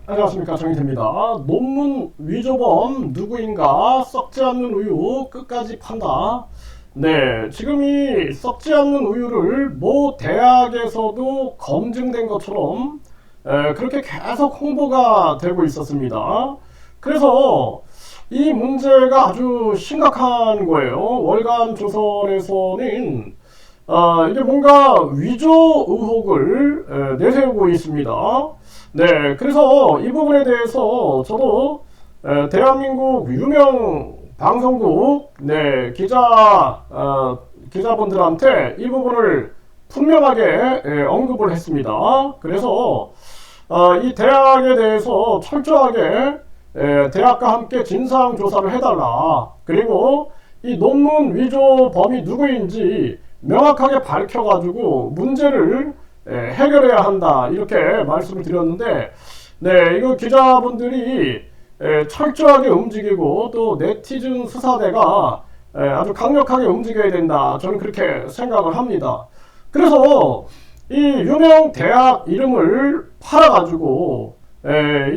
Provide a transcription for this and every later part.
안녕하십니까, 정의태입니다. 논문 위조범 누구인가? 썩지 않는 우유 끝까지 판다. 네, 지금 이 썩지 않는 우유를 모 대학에서도 검증된 것처럼 그렇게 계속 홍보가 되고 있었습니다. 그래서 이 문제가 아주 심각한 거예요. 월간 조선에서는 이게 뭔가 위조 의혹을 내세우고 있습니다. 네, 그래서 이 부분에 대해서 저도 대한민국 유명 방송국 기자분들한테 이 부분을 분명하게 언급을 했습니다. 그래서 이 대학에 대해서 철저하게 대학과 함께 진상 조사를 해달라. 그리고 이 논문 위조 범이 누구인지 명확하게 밝혀가지고 문제를 해결해야 한다, 이렇게 말씀을 드렸는데, 네, 이거 기자분들이 철저하게 움직이고 또 네티즌 수사대가 아주 강력하게 움직여야 된다, 저는 그렇게 생각을 합니다. 그래서 이 유명 대학 이름을 팔아가지고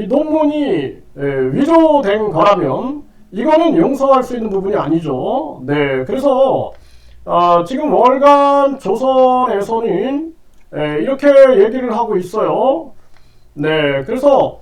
이 논문이 위조된 거라면 이거는 용서할 수 있는 부분이 아니죠. 네, 그래서 지금 월간 조선에서는 이렇게 얘기를 하고 있어요. 네, 그래서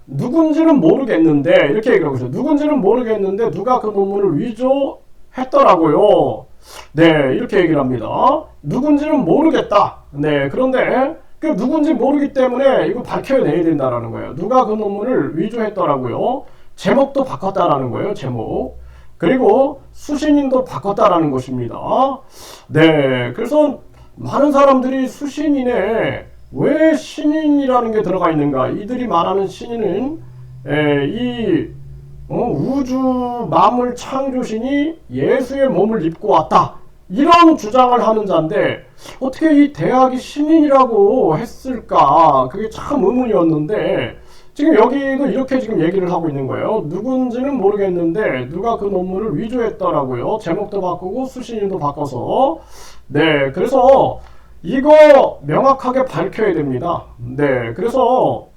누군지는 모르겠는데, 이렇게 얘기를 하고 있어요. 누군지는 모르겠는데 누가 그 논문을 위조했더라고요. 네, 이렇게 얘기를 합니다. 누군지는 모르겠다. 네, 그런데 그 누군지 모르기 때문에 이거 밝혀내야 된다라는 거예요. 누가 그 논문을 위조했더라고요. 제목도 바꿨다라는 거예요. 제목. 그리고 수신인도 바꿨다라는 것입니다. 네, 그래서 많은 사람들이 수신인에 왜 신인이라는 게 들어가 있는가? 이들이 말하는 신인은 우주 만물 창조신이 예수의 몸을 입고 왔다, 이런 주장을 하는 자인데 어떻게 이 대학이 신인이라고 했을까? 그게 참 의문이었는데, 지금 여기도 이렇게 지금 얘기를 하고 있는 거예요. 누군지는 모르겠는데 누가 그 논문을 위조했더라고요. 제목도 바꾸고 수신인도 바꿔서. 네, 그래서 이거 명확하게 밝혀야 됩니다. 네, 그래서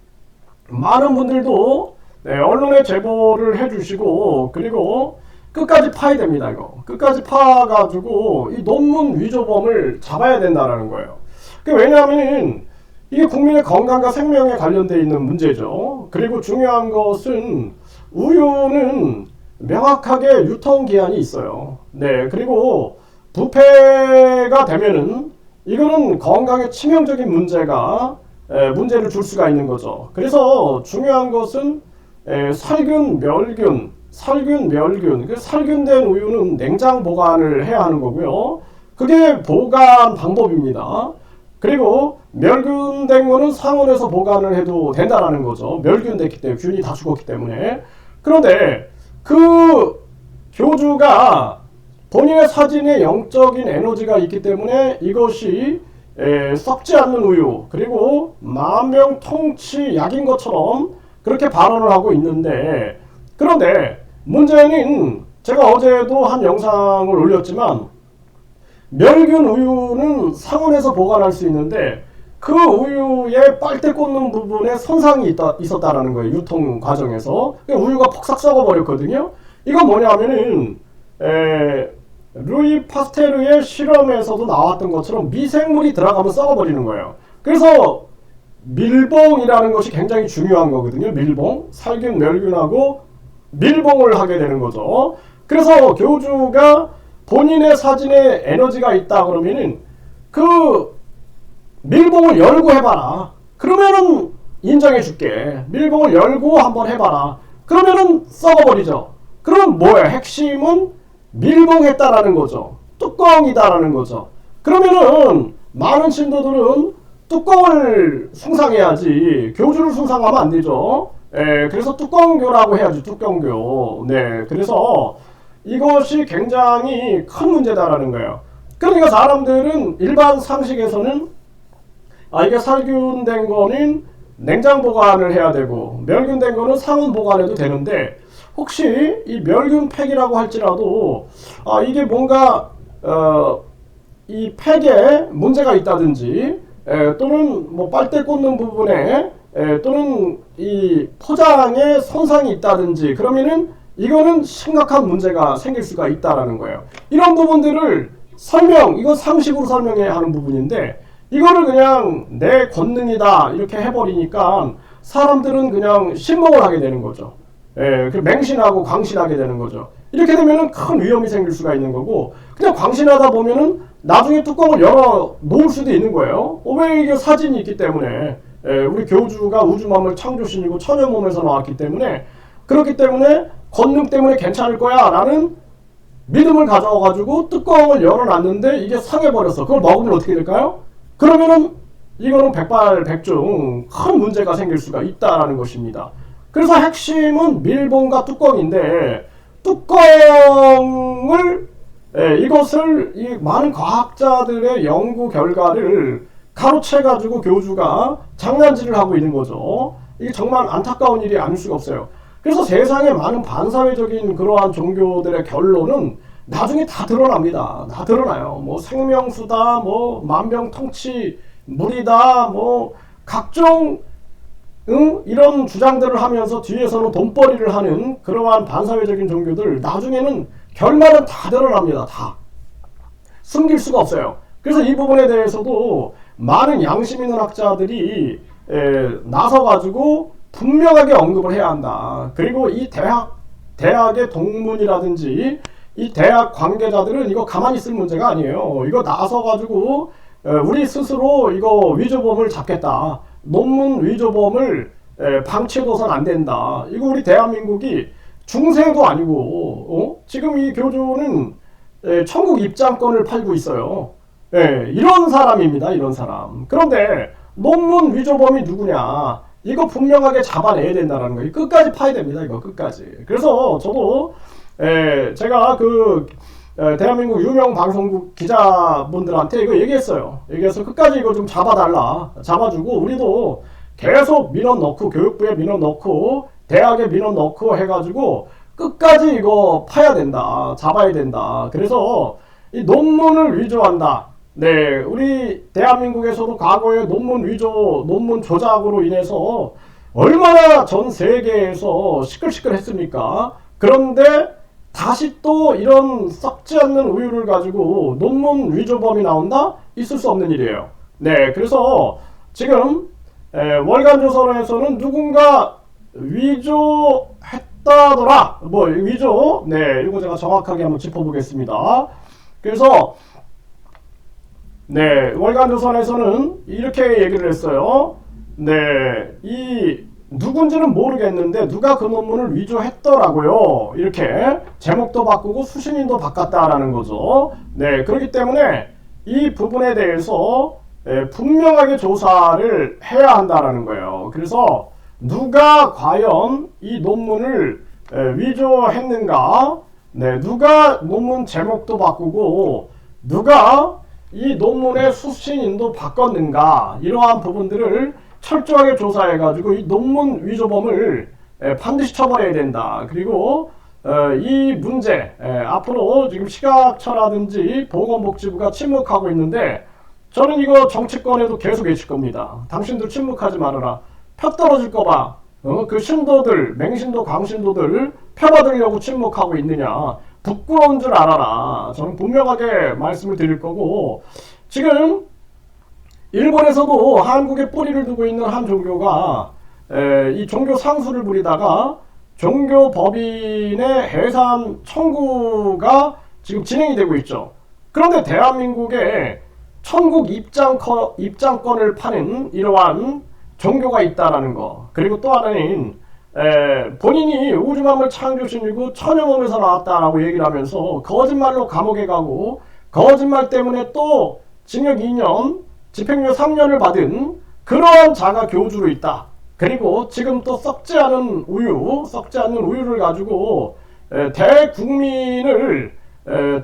많은 분들도 언론에 제보를 해주시고, 그리고 끝까지 파야 됩니다. 이거 끝까지 파가지고 이 논문 위조범을 잡아야 된다라는 거예요. 왜냐하면 이게 국민의 건강과 생명에 관련되어 있는 문제죠. 그리고 중요한 것은 우유는 명확하게 유통기한이 있어요. 네, 그리고 부패가 되면은 이거는 건강에 치명적인 문제를 줄 수가 있는 거죠. 그래서 중요한 것은 살균, 멸균, 그 살균된 우유는 냉장 보관을 해야 하는 거고요. 그게 보관 방법입니다. 그리고 멸균된 거는 상온에서 보관을 해도 된다라는 거죠. 멸균됐기 때문에, 균이 다 죽었기 때문에. 그런데 그 교주가 본인의 사진에 영적인 에너지가 있기 때문에 이것이 썩지 않는 우유, 그리고 만병통치 약인 것처럼 그렇게 발언을 하고 있는데, 그런데 문제는 제가 어제도 한 영상을 올렸지만 멸균 우유는 상온에서 보관할 수 있는데 그 우유에 빨대 꽂는 부분에 손상이 있었다라는 거예요. 유통 과정에서. 우유가 폭삭 썩어버렸거든요. 이건 뭐냐면은 루이 파스테르의 실험에서도 나왔던 것처럼 미생물이 들어가면 썩어버리는 거예요. 그래서 밀봉이라는 것이 굉장히 중요한 거거든요. 밀봉. 살균, 멸균하고 밀봉을 하게 되는 거죠. 그래서 교주가 본인의 사진에 에너지가 있다 그러면은 그 밀봉을 열고 해봐라. 그러면은 인정해 줄게. 밀봉을 열고 한번 해봐라. 그러면은 썩어버리죠. 그럼 뭐야? 핵심은 밀봉했다라는 거죠. 뚜껑이다라는 거죠. 그러면은 많은 신도들은 뚜껑을 숭상해야지 교주를 숭상하면 안 되죠. 그래서 뚜껑교라고 해야지, 뚜껑교. 네, 그래서 이것이 굉장히 큰 문제다라는 거예요. 그러니까 사람들은 일반 상식에서는 이게 살균된 거는 냉장 보관을 해야 되고 멸균된 거는 상온 보관해도 되는데, 혹시 이 멸균팩이라고 할지라도 이게 뭔가 이 팩에 문제가 있다든지 또는 뭐 빨대 꽂는 부분에 또는 이 포장에 손상이 있다든지 그러면은 이거는 심각한 문제가 생길 수가 있다라는 거예요. 이런 부분들을 이건 상식으로 설명해야 하는 부분인데 이거를 그냥 내 권능이다 이렇게 해버리니까 사람들은 그냥 신봉을 하게 되는 거죠. 맹신하고 광신하게 되는 거죠. 이렇게 되면은 큰 위험이 생길 수가 있는 거고 그냥 광신하다 보면은 나중에 뚜껑을 열어 놓을 수도 있는 거예요. 왜 이게 사진이 있기 때문에 우리 교주가 우주만물 창조신이고 천여몸에서 나왔기 때문에 그렇기 때문에 권능 때문에 괜찮을 거야 라는 믿음을 가져와가지고 뚜껑을 열어놨는데 이게 상해버렸어. 그걸 먹으면 어떻게 될까요? 그러면은 이거는 백발백중 큰 문제가 생길 수가 있다라는 것입니다. 그래서 핵심은 밀봉과 뚜껑인데 뚜껑을 이것을 이 많은 과학자들의 연구 결과를 가로채가지고 교주가 장난질을 하고 있는 거죠. 이게 정말 안타까운 일이 아닐 수가 없어요. 그래서 세상에 많은 반사회적인 그러한 종교들의 결론은 나중에 다 드러납니다. 다 드러나요. 뭐 생명수다, 뭐 만병통치, 물이다, 뭐 각종 이런 주장들을 하면서 뒤에서는 돈벌이를 하는 그러한 반사회적인 종교들 나중에는 결말은 다 드러납니다. 다. 숨길 수가 없어요. 그래서 이 부분에 대해서도 많은 양심 있는 학자들이 나서가지고 분명하게 언급을 해야 한다. 그리고 이 대학의 동문이라든지 이 대학 관계자들은 이거 가만히 있을 문제가 아니에요. 이거 나서가지고 우리 스스로 이거 위조범을 잡겠다. 논문 위조범을 방치해둬선 안 된다. 이거 우리 대한민국이 중세도 아니고 지금 이 교주는 천국 입장권을 팔고 있어요. 이런 사람입니다. 이런 사람. 그런데 논문 위조범이 누구냐? 이거 분명하게 잡아내야 된다는 거예요. 끝까지 파야 됩니다. 이거 끝까지. 그래서 저도 제가 대한민국 유명 방송국 기자분들한테 이거 얘기했어요. 얘기해서 끝까지 이거 좀 잡아달라. 잡아주고 우리도 계속 민원 넣고 교육부에 민원 넣고 대학에 민원 넣고 해가지고 끝까지 이거 파야 된다. 잡아야 된다. 그래서 이 논문을 위조한다. 네, 우리 대한민국에서도 과거에 논문 위조, 논문 조작으로 인해서 얼마나 전 세계에서 시끌시끌했습니까? 그런데 다시 또 이런 썩지 않는 우유를 가지고 논문 위조범이 나온다? 있을 수 없는 일이에요. 네, 그래서 지금 월간조선에서는 누군가 위조했다더라. 뭐 위조? 네, 이거 제가 정확하게 한번 짚어보겠습니다. 그래서 네, 월간조선에서는 이렇게 얘기를 했어요. 네, 이 누군지는 모르겠는데 누가 그 논문을 위조했더라고요. 이렇게 제목도 바꾸고 수신인도 바꿨다라는 거죠. 네, 그렇기 때문에 이 부분에 대해서 분명하게 조사를 해야 한다라는 거예요. 그래서 누가 과연 이 논문을 위조했는가? 네, 누가 논문 제목도 바꾸고 누가 이 논문의 수신인도 바꿨는가? 이러한 부분들을 철저하게 조사해가지고 이 논문 위조범을 반드시 처벌해야 된다. 그리고 이 문제 앞으로 지금 식약처라든지 보건복지부가 침묵하고 있는데 저는 이거 정치권에도 계속 외칠 겁니다. 당신들 침묵하지 말아라. 표 떨어질까봐 그 신도들, 맹신도 광신도들 펴받으려고 침묵하고 있느냐. 부끄러운 줄 알아라. 저는 분명하게 말씀을 드릴 거고 지금 일본에서도 한국에 뿌리를 두고 있는 한 종교가 이 종교 상수를 부리다가 종교법인의 해산 청구가 지금 진행이 되고 있죠. 그런데 대한민국에 천국 입장권을 파는 이러한 종교가 있다라는 거. 그리고 또 하나는 본인이 우주만물 창조신이고 천여몸에서 나왔다라고 얘기를 하면서 거짓말로 감옥에 가고 거짓말 때문에 또 징역 2년 집행유예 3년을 받은 그러한 자가 교주로 있다. 그리고 지금 또 썩지 않은 우유를 가지고 대국민을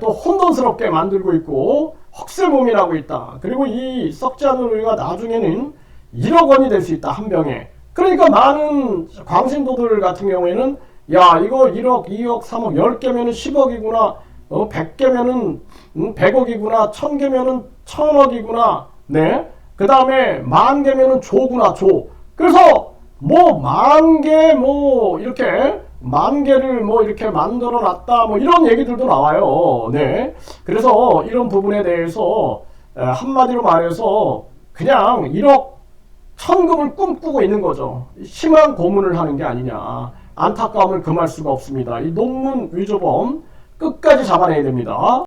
또 혼돈스럽게 만들고 있고 헛슬고민하고 있다. 그리고 이 썩지 않은 우유가 나중에는 1억 원이 될 수 있다. 한 병에. 그러니까 많은 광신도들 같은 경우에는 야 이거 1억, 2억, 3억, 10개면은 10억이구나 100개면은 100억이구나 1000개면은 1000억이구나 네. 그 다음에 만개면은 조구나, 조. 그래서 뭐 만개 뭐 이렇게 만개를 뭐 이렇게 만들어 놨다 뭐 이런 얘기들도 나와요. 네. 그래서 이런 부분에 대해서 한마디로 말해서 그냥 1억 천금을 꿈꾸고 있는 거죠. 심한 고문을 하는 게 아니냐. 안타까움을 금할 수가 없습니다. 이 논문 위조범 끝까지 잡아내야 됩니다.